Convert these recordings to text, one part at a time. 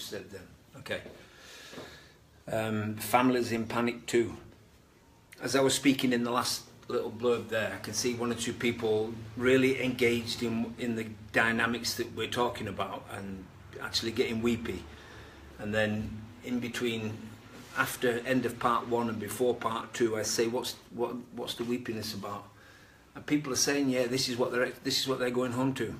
you've said then. Okay. Families in panic too. As I was speaking in the last little blurb there, I can see one or two people really engaged in the dynamics that we're talking about and actually getting weepy. And then in between, after end of part 1 and before part 2, I say, what's the weepiness about? And people are saying, yeah, this is what they're going home to.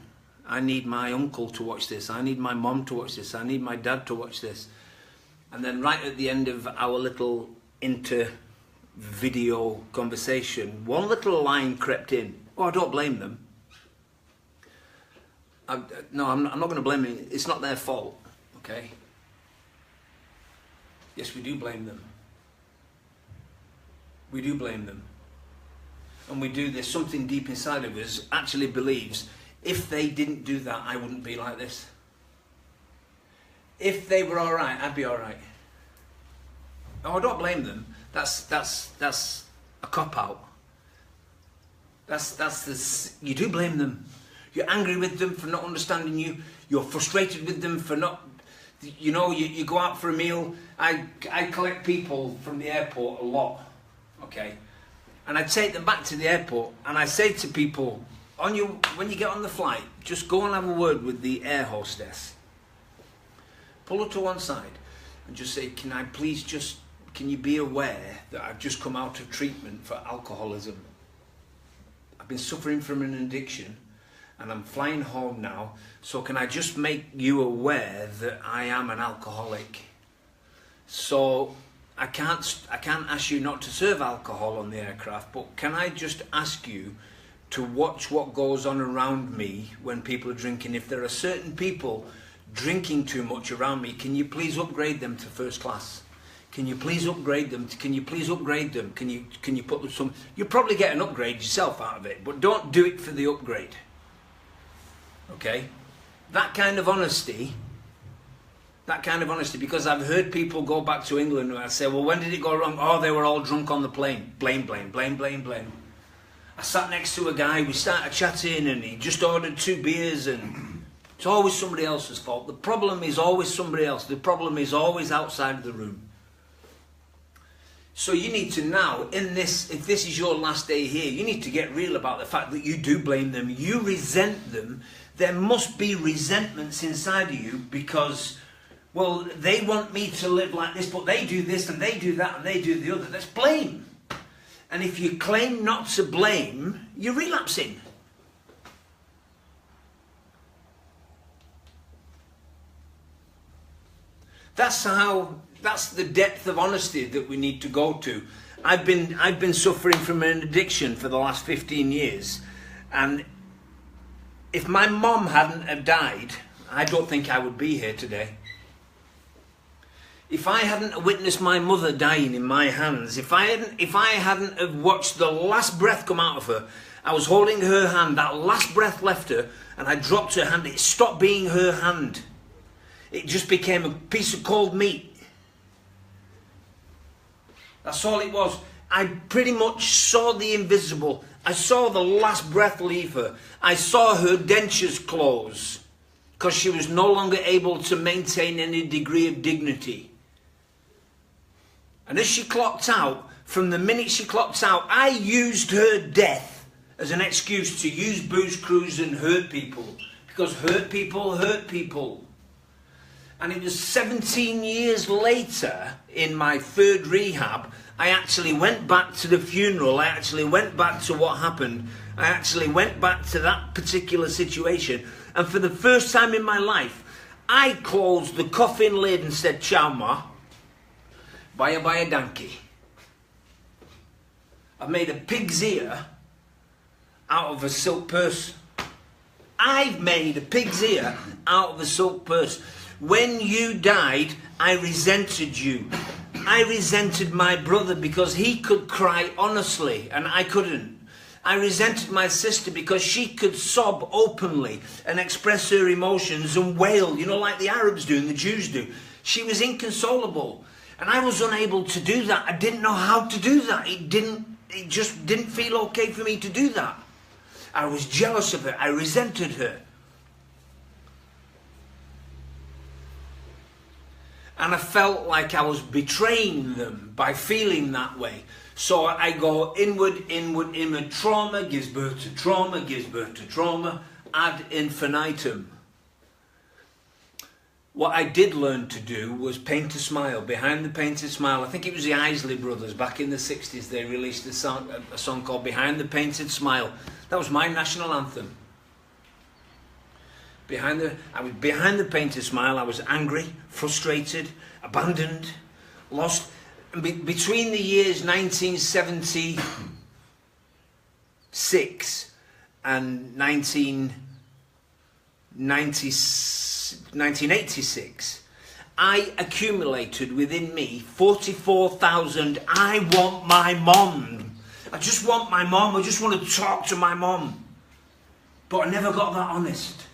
I need my uncle to watch this. I need my mom to watch this. I need my dad to watch this. And then right at the end of our little video conversation, one little line crept in. Oh, I don't blame them. No, I'm not going to blame them. It's not their fault, okay? Yes, we do blame them. We do blame them. And we do, there's something deep inside of us actually believes, if they didn't do that, I wouldn't be like this. If they were all right, I'd be all right. Oh, I don't blame them. That's a cop-out. You do blame them. You're angry with them for not understanding you. You're frustrated with them for not, you know, you go out for a meal. I collect people from the airport a lot, okay? And I take them back to the airport and I say to people, when you get on the flight, just go and have a word with the air hostess. Pull her to one side and just say, can you be aware that I've just come out of treatment for alcoholism? I've been suffering from an addiction and I'm flying home now, so can I just make you aware that I am an alcoholic? So I can't ask you not to serve alcohol on the aircraft, but can I just ask you to watch what goes on around me when people are drinking? If there are certain people drinking too much around me, can you please upgrade them to first class? Can you please upgrade them? Can you please upgrade them? Can you put some? You'll probably get an upgrade yourself out of it, but don't do it for the upgrade. Okay? That kind of honesty, because I've heard people go back to England and I say, well, when did it go wrong? Oh, they were all drunk on the plane. Blame, blame, blame, blame, blame. I sat next to a guy, we started chatting and he just ordered 2 beers and it's always somebody else's fault. The problem is always somebody else. The problem is always outside of the room. So you need to now, if this is your last day here, you need to get real about the fact that you do blame them. You resent them. There must be resentments inside of you because, well, they want me to live like this, but they do this and they do that and they do the other. That's blame. And if you claim not to blame, you're relapsing. That's the depth of honesty that we need to go to. I've been suffering from an addiction for the last 15 years. And if my mom hadn't have died, I don't think I would be here today. If I hadn't witnessed my mother dying in my hands, if I hadn't have watched the last breath come out of her, I was holding her hand, that last breath left her, and I dropped her hand. It stopped being her hand. It just became a piece of cold meat. That's all it was. I pretty much saw the invisible. I saw the last breath leave her. I saw her dentures close because she was no longer able to maintain any degree of dignity. And as she clocked out, from the minute she clocked out, I used her death as an excuse to use booze crews and hurt people. Because hurt people hurt people. And it was 17 years later, in my 3rd rehab, I actually went back to the funeral. I actually went back to what happened. I actually went back to that particular situation. And for the first time in my life, I closed the coffin lid and said, "Ciao, Ma. Bye donkey." I've made a pig's ear out of a silk purse. I've made a pig's ear out of a silk purse. When you died, I resented you. I resented my brother because he could cry honestly and I couldn't. I resented my sister because she could sob openly and express her emotions and wail, you know, like the Arabs do and the Jews do. She was inconsolable and I was unable to do that. I didn't know how to do that. It just didn't feel okay for me to do that. I was jealous of her. I resented her. And I felt like I was betraying them by feeling that way. So I go inward, inward, inward. Trauma gives birth to trauma, gives birth to trauma, ad infinitum. What I did learn to do was paint a smile. Behind the Painted Smile, I think it was the Isley Brothers, back in the 60s, they released a song called Behind the Painted Smile. That was my national anthem. I was behind the Painted Smile. I was angry, frustrated, abandoned, lost. And between the years 1976 and 1986, I accumulated within me 44,000 I want my mom. I just want my mom. I just want to talk to my mom. But I never got that honest.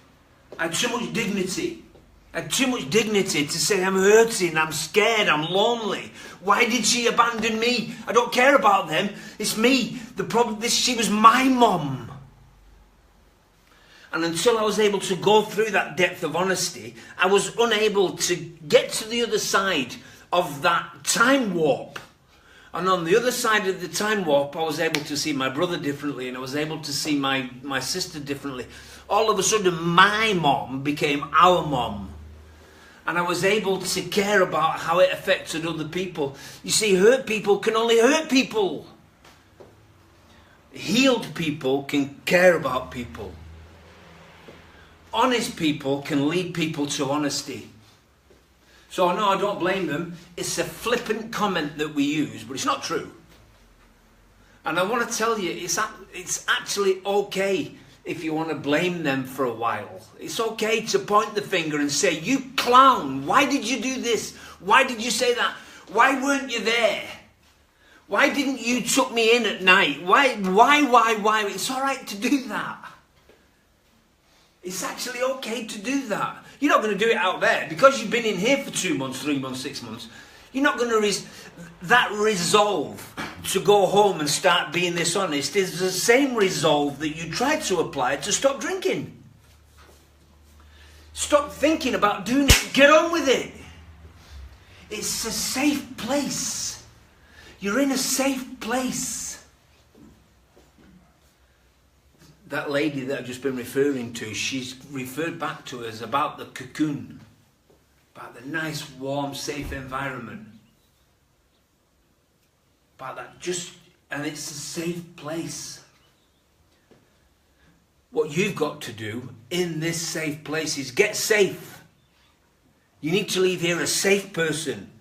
I had too much dignity. I had too much dignity to say I'm hurting, I'm scared, I'm lonely. Why did she abandon me? I don't care about them. It's me. The problem is she was my mom. And until I was able to go through that depth of honesty, I was unable to get to the other side of that time warp. And on the other side of the time warp, I was able to see my brother differently, and I was able to see my sister differently. All of a sudden, my mom became our mom. And I was able to care about how it affected other people. You see, hurt people can only hurt people. Healed people can care about people. Honest people can lead people to honesty. So no, I don't blame them. It's a flippant comment that we use, but it's not true. And I want to tell you, it's actually okay if you want to blame them for a while. It's okay to point the finger and say, you clown, why did you do this? Why did you say that? Why weren't you there? Why didn't you tuck me in at night? Why? It's all right to do that. It's actually okay to do that. You're not going to do it out there. Because you've been in here for 2 months, 3 months, 6 months, you're not going to that resolve to go home and start being this honest is the same resolve that you tried to apply to stop drinking. Stop thinking about doing it. Get on with it. It's a safe place. You're in a safe place. That lady that I've just been referring to, she's referred back to us about the cocoon, about the nice, warm, safe environment. About that, and it's a safe place. What you've got to do in this safe place is get safe. You need to leave here a safe person.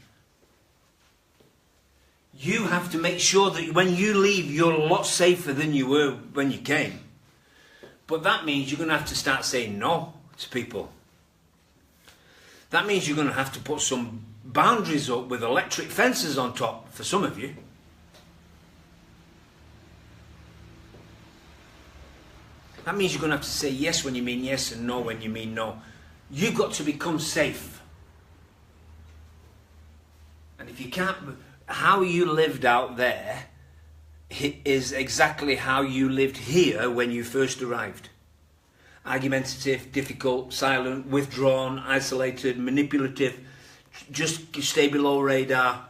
You have to make sure that when you leave, you're a lot safer than you were when you came. But that means you're going to have to start saying no to people. That means you're going to have to put some boundaries up with electric fences on top for some of you. That means you're going to have to say yes when you mean yes and no when you mean no. You've got to become safe. And if you can't, how you lived out there is exactly how you lived here when you first arrived. Argumentative, difficult, silent, withdrawn, isolated, manipulative, just stay below radar,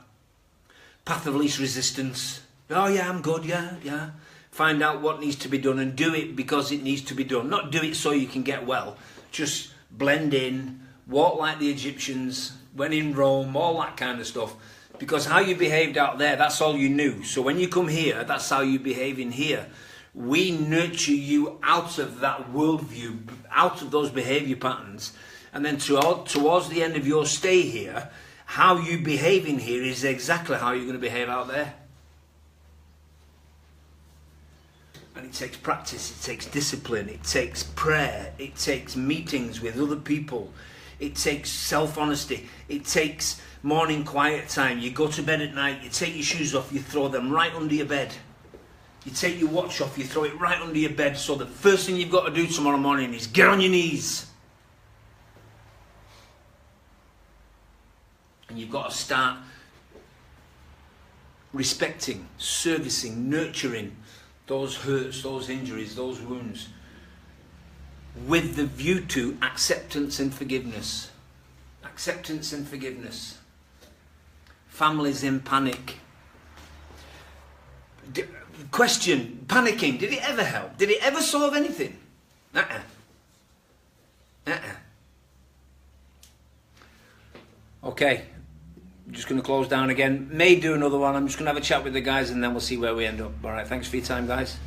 path of least resistance. Oh yeah, I'm good, yeah. Find out what needs to be done and do it because it needs to be done. Not do it so you can get well. Just blend in, walk like the Egyptians, when in Rome, all that kind of stuff. Because how you behaved out there, that's all you knew. So when you come here, that's how you behave in here. We nurture you out of that worldview, out of those behaviour patterns. And then towards the end of your stay here, how you behave in here is exactly how you're going to behave out there. And it takes practice, it takes discipline, it takes prayer, it takes meetings with other people, it takes self-honesty, it takes morning quiet time. You go to bed at night, you take your shoes off, you throw them right under your bed. You take your watch off, you throw it right under your bed, so the first thing you've got to do tomorrow morning is get on your knees. And you've got to start respecting, servicing, nurturing those hurts, those injuries, those wounds, with the view to acceptance and forgiveness. Acceptance and forgiveness. families in panic. Question, panicking, did it ever help? Did it ever solve anything? Okay, I'm just going to close down again. May do another one. I'm just going to have a chat with the guys and then we'll see where we end up. All right, thanks for your time, guys.